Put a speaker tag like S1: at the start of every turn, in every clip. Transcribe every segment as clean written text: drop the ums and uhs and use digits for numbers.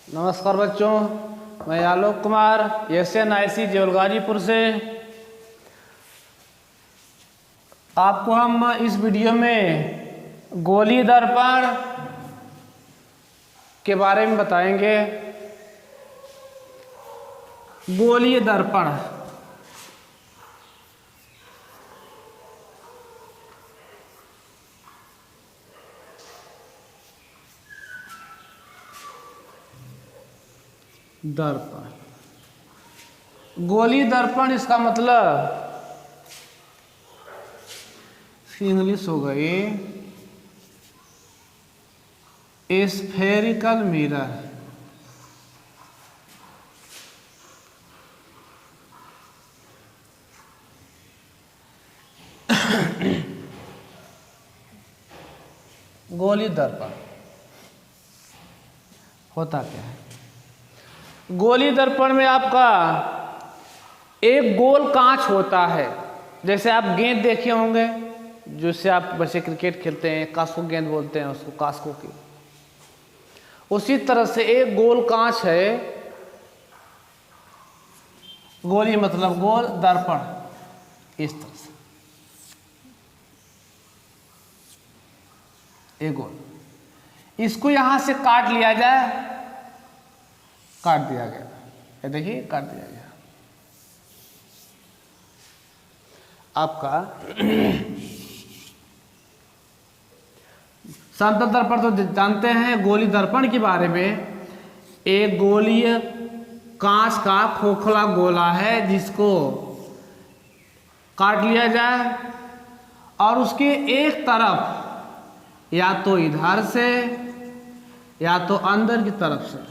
S1: नमस्कार बच्चों, मैं आलोक कुमार SNIC जेवल गाजीपुर से। आपको हम इस वीडियो में गोलीय दर्पण के बारे में बताएंगे। गोलीय दर्पण गोलीय दर्पण इसका मतलब इंग्लिश हो गई स्फेरिकल मिरर। गोलीय दर्पण होता क्या है? गोलीय दर्पण में आपका एक गोल कांच होता है। जैसे आप गेंद देखे होंगे, जिससे आप बच्चे क्रिकेट खेलते हैं, कास्को गेंद बोलते हैं उसको, कास्को की। उसी तरह से एक गोल कांच है। गोलीय मतलब गोल, दर्पण इस तरह से एक गोल। इसको यहां से काट लिया जाए, काट दिया गया, ये देखिए काट दिया गया। आपका समतल दर्पण तो जानते हैं। गोलीय दर्पण के बारे में, एक गोलीय कांच का खोखला गोला है जिसको काट लिया जाए और उसके एक तरफ या तो इधर से या तो अंदर की तरफ से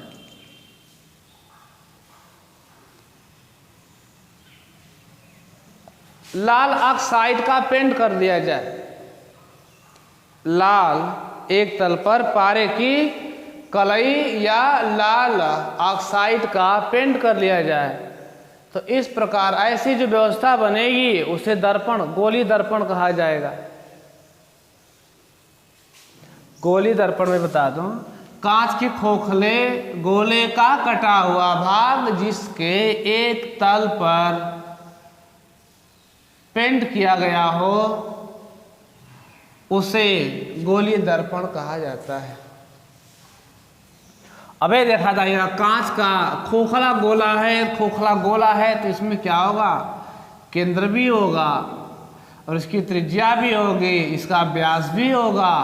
S1: लाल ऑक्साइड का पेंट कर दिया जाए। लाल एक तल पर पारे की कलई या लाल ऑक्साइड का पेंट कर लिया जाए। तो इस प्रकार ऐसी जो व्यवस्था बनेगी उसे दर्पण, गोलीय दर्पण कहा जाएगा। गोलीय दर्पण में बता दूं, कांच के खोखले गोले का कटा हुआ भाग जिसके एक तल पर पेंट किया गया हो उसे गोलीय दर्पण कहा जाता है। अबे देखा जाएगा, कांच का खोखला गोला है, खोखला गोला है तो इसमें क्या होगा? केंद्र भी होगा और इसकी त्रिज्या भी होगी, इसका व्यास भी होगा।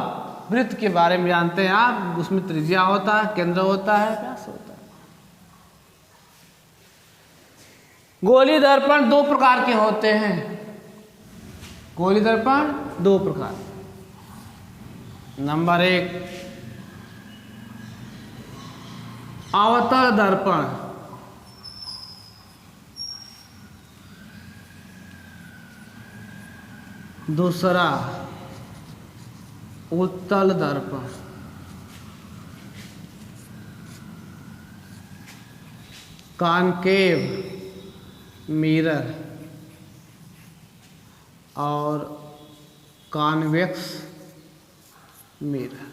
S1: वृत्त के बारे में जानते हैं आप, उसमें त्रिज्या होता है, केंद्र होता है, व्यास होता है। गोलीय दर्पण दो प्रकार के होते हैं। गोलीय दर्पण दो प्रकार। नंबर एक, अवतल दर्पण। दूसरा, उत्तल दर्पण। कॉनकेव मिरर और कॉन्वेक्स मिरर।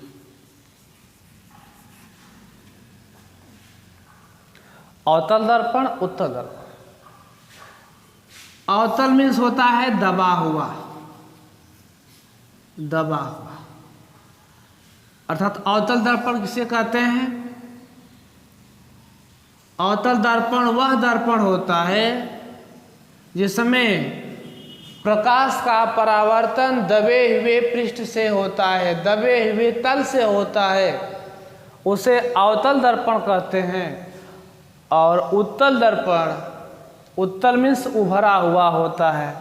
S1: अवतल दर्पण, उत्तल दर्पण। अवतल मीन्स होता है दबा हुआ, दबा हुआ। अर्थात अवतल दर्पण किसे कहते हैं? अवतल दर्पण वह दर्पण होता है जिसमें प्रकाश का परावर्तन दबे हुए पृष्ठ से होता है, दबे हुए तल से होता है, उसे अवतल दर्पण कहते हैं। और उत्तल दर्पण, उत्तल मीन्स उभरा हुआ होता है।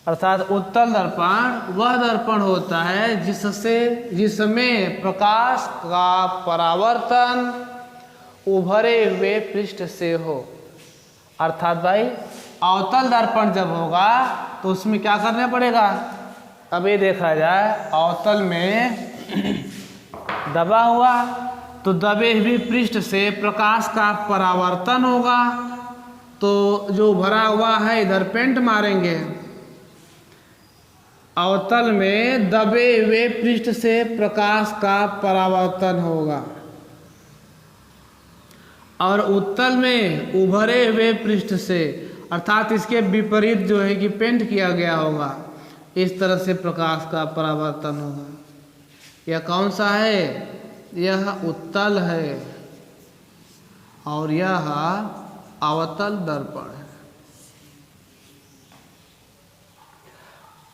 S1: अर्थात उत्तल दर्पण वह दर्पण होता है जिसमें प्रकाश का परावर्तन उभरे हुए पृष्ठ से हो। अर्थात भाई, अवतल दर्पण जब होगा तो उसमें क्या करना पड़ेगा? अब ये देखा जाए, अवतल में दबा हुआ तो दबे हुए पृष्ठ से प्रकाश का परावर्तन होगा, तो जो भरा हुआ है इधर पेंट मारेंगे। अवतल में दबे हुए पृष्ठ से प्रकाश का परावर्तन होगा। और उत्तल में उभरे हुए पृष्ठ से, अर्थात इसके विपरीत जो है कि पेंट किया गया होगा, इस तरह से प्रकाश का परावर्तन होगा। यह कौन सा है? यह उत्तल है और यह अवतल दर्पण है।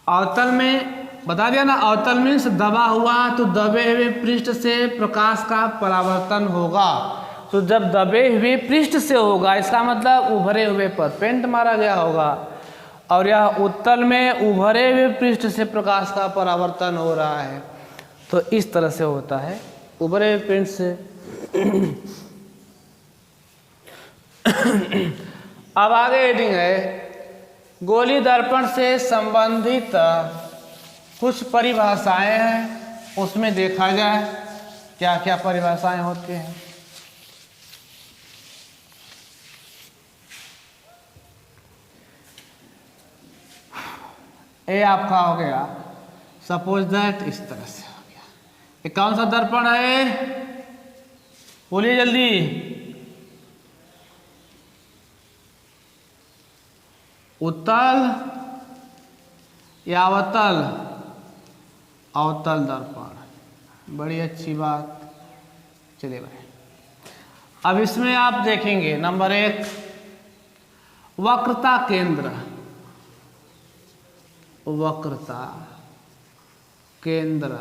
S1: अवतल में बता दिया ना, अवतल मीन्स दबा हुआ, तो दबे हुए पृष्ठ से प्रकाश का परावर्तन होगा। तो जब दबे हुए पृष्ठ से होगा, इसका मतलब उभरे हुए पर पेंट मारा गया होगा। और यह उत्तल में उभरे हुए पृष्ठ से प्रकाश का परावर्तन हो रहा है, तो इस तरह से होता है उभरे हुए पृष्ठ से। अब आगे हेडिंग है, गोली दर्पण से संबंधित कुछ परिभाषाएं हैं, उसमें देखा जाए क्या क्या परिभाषाएं होती हैं। ये आपका हो गया, सपोज दैट, इस तरह से हो गया। ये कौन सा दर्पण है? बोलिए जल्दी। उत्तल या अवतल? अवतल दर्पण, बड़ी अच्छी बात। चलिए भाई, अब इसमें आप देखेंगे नंबर 1, वक्रता केंद्र। वक्रता केंद्र,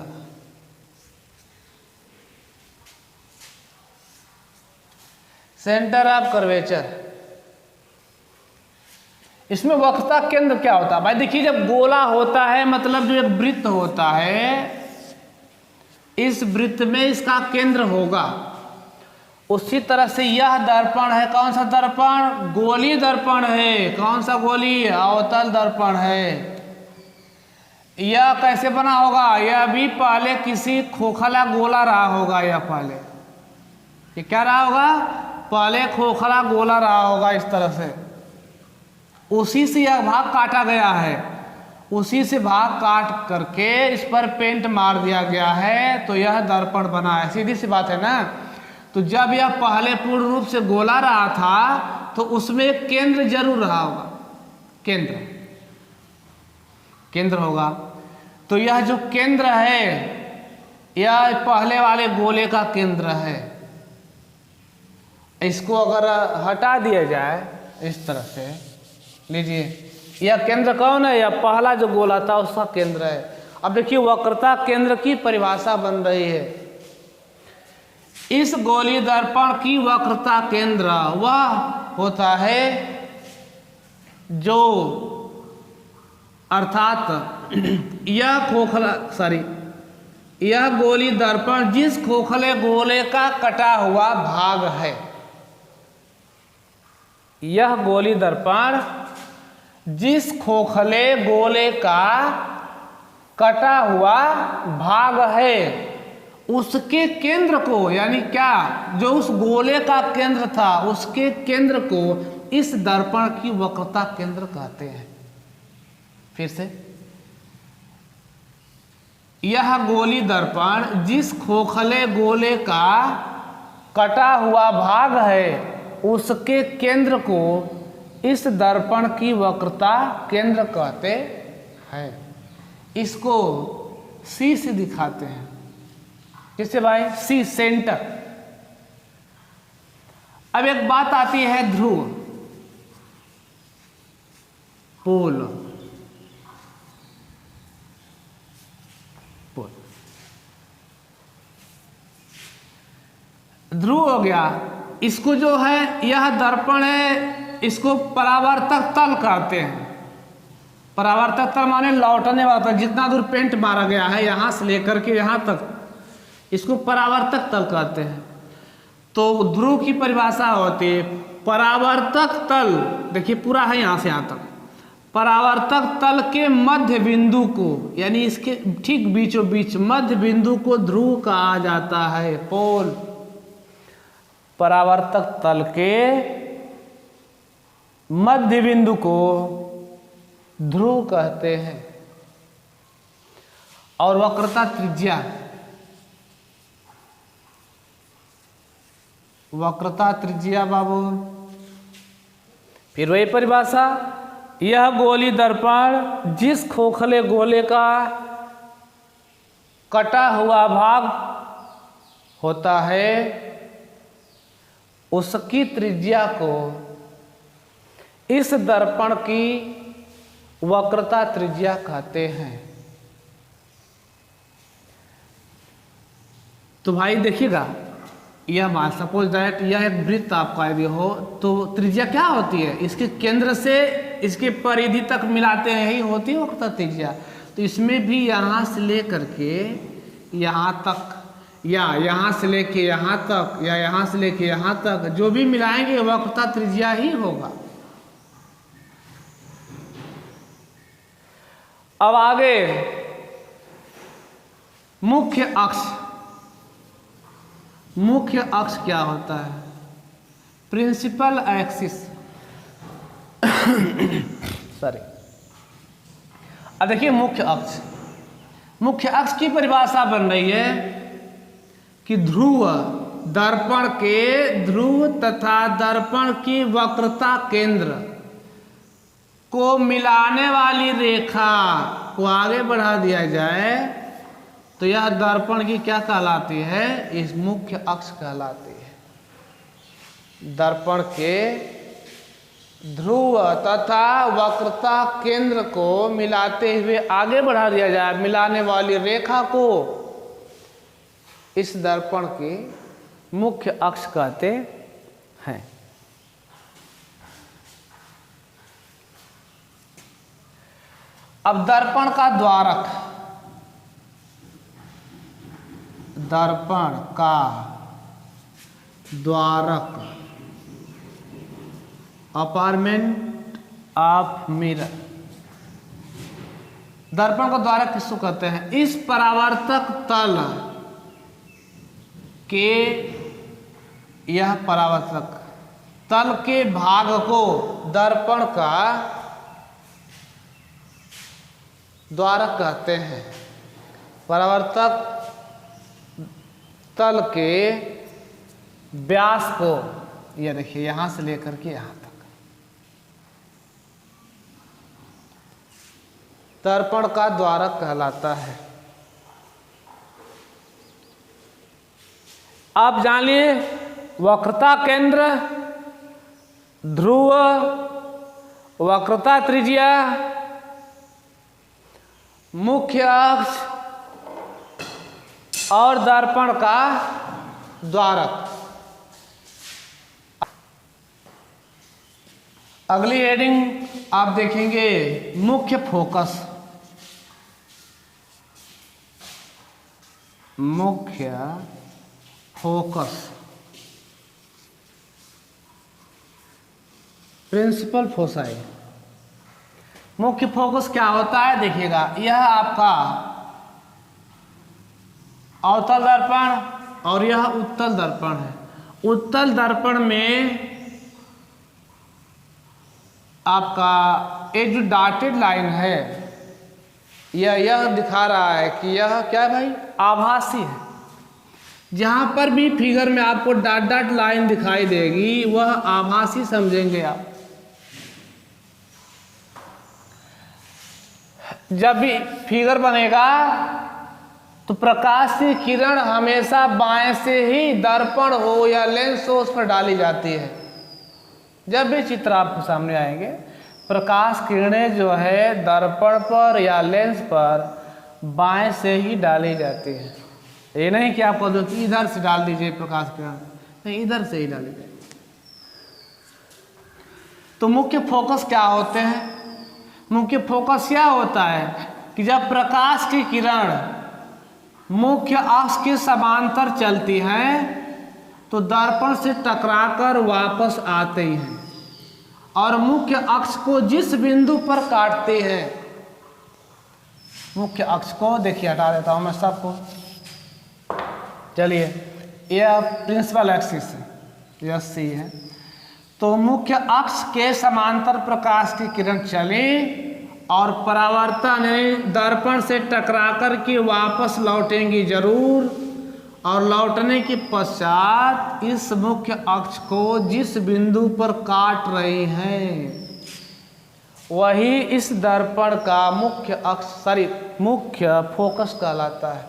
S1: सेंटर ऑफ कर्वेचर। इसमें वक्रता केंद्र क्या होता है भाई? देखिए, जब गोला होता है मतलब जो एक वृत्त होता है, इस वृत्त में इसका केंद्र होगा। उसी तरह से यह दर्पण है, कौन सा दर्पण? गोली दर्पण है। कौन सा गोली? अवतल दर्पण है। यह कैसे बना होगा? यह भी पहले किसी खोखला गोला रहा होगा। यह पहले ये क्या रहा होगा? पहले खोखला गोला रहा होगा, इस तरह से। उसी से यह भाग काटा गया है, उसी से भाग काट करके इस पर पेंट मार दिया गया है, तो यह दर्पण बना है। सीधी सी बात है ना। तो जब यह पहले पूर्ण रूप से गोला रहा था, तो उसमें एक केंद्र जरूर रहा होगा। केंद्र होगा। तो यह जो केंद्र है, यह पहले वाले गोले का केंद्र है। इसको अगर हटा दिया जाए इस तरह से, लीजिए, यह केंद्र कौन है? यह पहला जो गोला था उसका केंद्र है। अब देखिए, वक्रता केंद्र की परिभाषा बन रही है। इस गोली दर्पण की वक्रता केंद्र वह होता है जो, अर्थात यह गोली दर्पण जिस खोखले गोले का कटा हुआ भाग है। यह गोली दर्पण जिस खोखले गोले का कटा हुआ भाग है, उसके केंद्र को, यानी क्या, जो उस गोले का केंद्र था, उसके केंद्र को इस दर्पण की वक्रता केंद्र कहते हैं। फिर से, यह गोली दर्पण जिस खोखले गोले का कटा हुआ भाग है, उसके केंद्र को इस दर्पण की वक्रता केंद्र कहते हैं। इसको सी से दिखाते हैं। किससे भाई? सी, सेंटर। अब एक बात आती है ध्रुव, पोल। ध्रुव हो गया। इसको जो है, यह दर्पण है, इसको परावर्तक तल कहते हैं। परावर्तक तल माने लौटने वाला तल। जितना दूर पेंट मारा गया है यहां से लेकर के यहां तक, इसको परावर्तक तल कहते हैं। तो ध्रुव की परिभाषा होती है, परावर्तक तल, देखिए पूरा है यहां से यहां तक, परावर्तक तल के मध्य बिंदु को, यानी इसके ठीक बीचों बीच मध्य बिंदु को ध्रुव कहा जाता है। पोल। परावर्तक तल के मध्य बिंदु को ध्रुव कहते हैं। और वक्रता त्रिज्या, वक्रता त्रिज्या बाबू। फिर वही परिभाषा, यह गोली दर्पण जिस खोखले गोले का कटा हुआ भाग होता है उसकी त्रिज्या को इस दर्पण की वक्रता त्रिज्या कहते हैं। तो भाई देखिएगा, यह मान सपोज दैट यह एक वृत्त आपका यदि हो तो त्रिज्या क्या होती है, इसके केंद्र से इसके परिधि तक मिलाते हैं, यही होती है वक्रता त्रिज्या। तो इसमें भी यहाँ से लेकर के यहाँ तक, या यहाँ से लेके यहाँ तक, या यहाँ से लेके यहाँ तक जो भी मिलाएंगे वक्रता त्रिज्या ही होगा। अब आगे मुख्य अक्ष। मुख्य अक्ष क्या होता है? Principal axis. सॉरी, अब देखिए मुख्य अक्ष। मुख्य अक्ष की परिभाषा बन रही है कि ध्रुव, दर्पण के ध्रुव तथा दर्पण की वक्रता केंद्र को मिलाने वाली रेखा को आगे बढ़ा दिया जाए तो यह दर्पण की क्या कहलाती है? इस मुख्य अक्ष कहलाती है। दर्पण के ध्रुव तथा वक्रता केंद्र को मिलाते हुए आगे बढ़ा दिया जाए, मिलाने वाली रेखा को इस दर्पण के मुख्य अक्ष कहते हैं। अब दर्पण का द्वारक, दर्पण का द्वारक, अपार्टमेंट ऑफ मिरर। दर्पण का द्वारक किसको कहते हैं? इस परावर्तक तल के, यह परावर्तक तल के भाग को दर्पण का द्वारक कहते हैं। परावर्तक तल के व्यास को, यह देखिए यहां से लेकर के यहां तक, दर्पण का द्वारक कहलाता है। आप जान लिए वक्रता केंद्र, ध्रुव, वक्रता त्रिज्या, मुख्य अक्ष और दर्पण का द्वारक। अगली हेडिंग आप देखेंगे मुख्य फोकस। मुख्य फोकस, प्रिंसिपल फोसाई। मुख्य फोकस क्या होता है? देखिएगा, यह आपका अवतल दर्पण और यह उत्तल दर्पण है। उत्तल दर्पण में आपका एक जो डॉटेड लाइन है, यह दिखा रहा है कि यह क्या है भाई? आभासी है। जहां पर भी फिगर में आपको डॉट डॉट लाइन दिखाई देगी वह आभासी समझेंगे आप। जब भी फिगर बनेगा तो प्रकाश की किरण हमेशा बाएं से ही दर्पण हो या लेंस हो उस पर डाली जाती है। जब भी चित्र आपके सामने आएंगे प्रकाश किरणें जो है दर्पण पर या लेंस पर बाएं से ही डाली जाती है। ये नहीं कि आपको दो कि इधर से डाल दीजिए प्रकाश किरण, नहीं, इधर से ही डाली जाए। तो मुख्य फोकस क्या होते हैं? मुख्य फोकस क्या होता है कि जब प्रकाश की किरण मुख्य अक्ष के समांतर चलती है तो दर्पण से टकराकर वापस आते हैं और मुख्य अक्ष को जिस बिंदु पर काटते हैं, मुख्य अक्ष को देखिए हटा देता हूं मैं सबको। चलिए, यह प्रिंसिपल एक्सिस है, यह सी है। तो मुख्य अक्ष के समांतर प्रकाश की किरण चली और परावर्तन दर्पण से टकराकर के वापस लौटेंगी जरूर और लौटने के पश्चात इस मुख्य अक्ष को जिस बिंदु पर काट रही हैं वही इस दर्पण का मुख्य अक्ष मुख्य फोकस कहलाता है।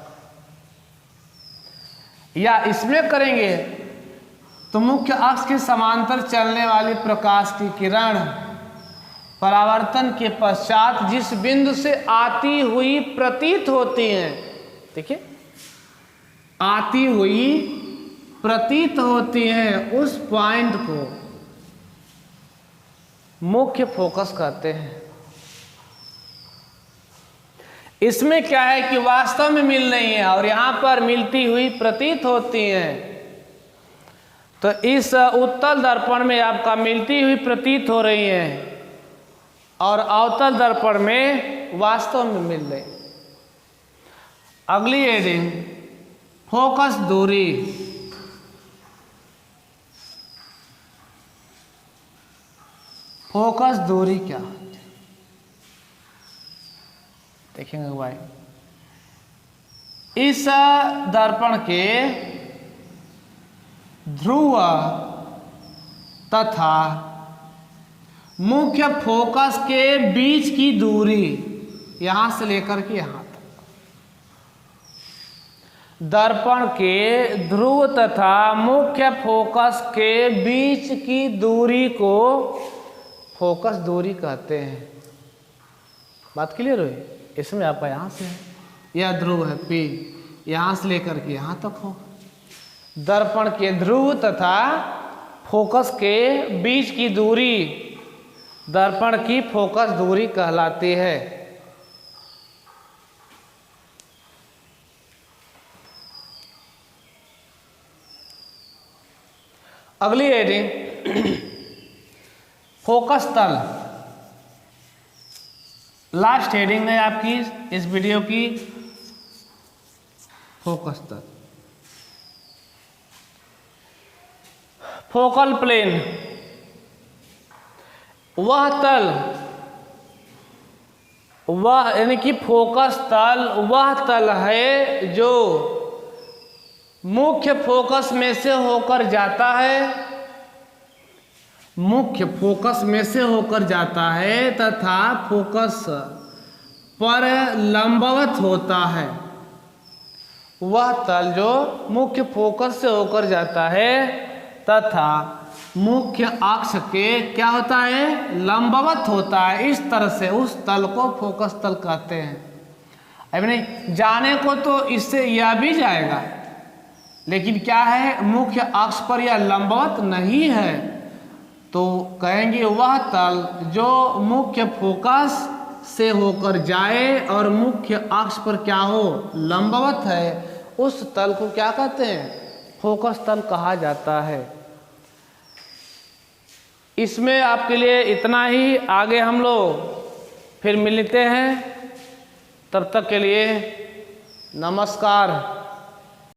S1: या इसमें करेंगे तो मुख्य अक्ष के समांतर चलने वाली प्रकाश की किरण परावर्तन के पश्चात जिस बिंदु से आती हुई प्रतीत होती हैं, देखिए आती हुई प्रतीत होती हैं, उस पॉइंट को मुख्य फोकस कहते हैं। इसमें क्या है कि वास्तव में मिल रही है और यहां पर मिलती हुई प्रतीत होती हैं। तो इस उत्तल दर्पण में आपका मिलती हुई प्रतीत हो रही है और अवतल दर्पण में वास्तव में मिल रही। अगली हेडिंग फोकस दूरी। फोकस दूरी क्या होती है देखेंगे भाई। इस दर्पण के ध्रुव तथा मुख्य फोकस के बीच की दूरी यहां से लेकर के यहां तक, दर्पण के ध्रुव तथा मुख्य फोकस के बीच की दूरी को फोकस दूरी कहते हैं। बात क्लियर हुई? इसमें आपका यहां से है, यह ध्रुव है P, यहां से लेकर के यहां तक हो। दर्पण के ध्रुव तथा फोकस के बीच की दूरी दर्पण की फोकस दूरी कहलाती है। अगली हेडिंग फोकस तल। लास्ट हेडिंग है आपकी इस वीडियो की, फोकस तल। फोकल प्लेन वह तल, वह यानी कि फोकस तल वह तल है जो मुख्य फोकस में से होकर जाता है, मुख्य फोकस में से होकर जाता है तथा फोकस पर लंबवत होता है। वह तल जो मुख्य फोकस से होकर जाता है तथा मुख्य अक्ष के क्या होता है, लंबवत होता है। इस तरह से उस तल को फोकस तल कहते हैं। अब नहीं जाने को तो इससे यह भी जाएगा, लेकिन क्या है मुख्य अक्ष पर यह लंबवत नहीं है, तो कहेंगे वह तल जो मुख्य फोकस से होकर जाए और मुख्य अक्ष पर क्या हो, लंबवत है, उस तल को क्या कहते हैं, फोकस तल कहा जाता है। इसमें आपके लिए इतना ही। आगे हम लोग फिर मिलते हैं, तब तक के लिए नमस्कार।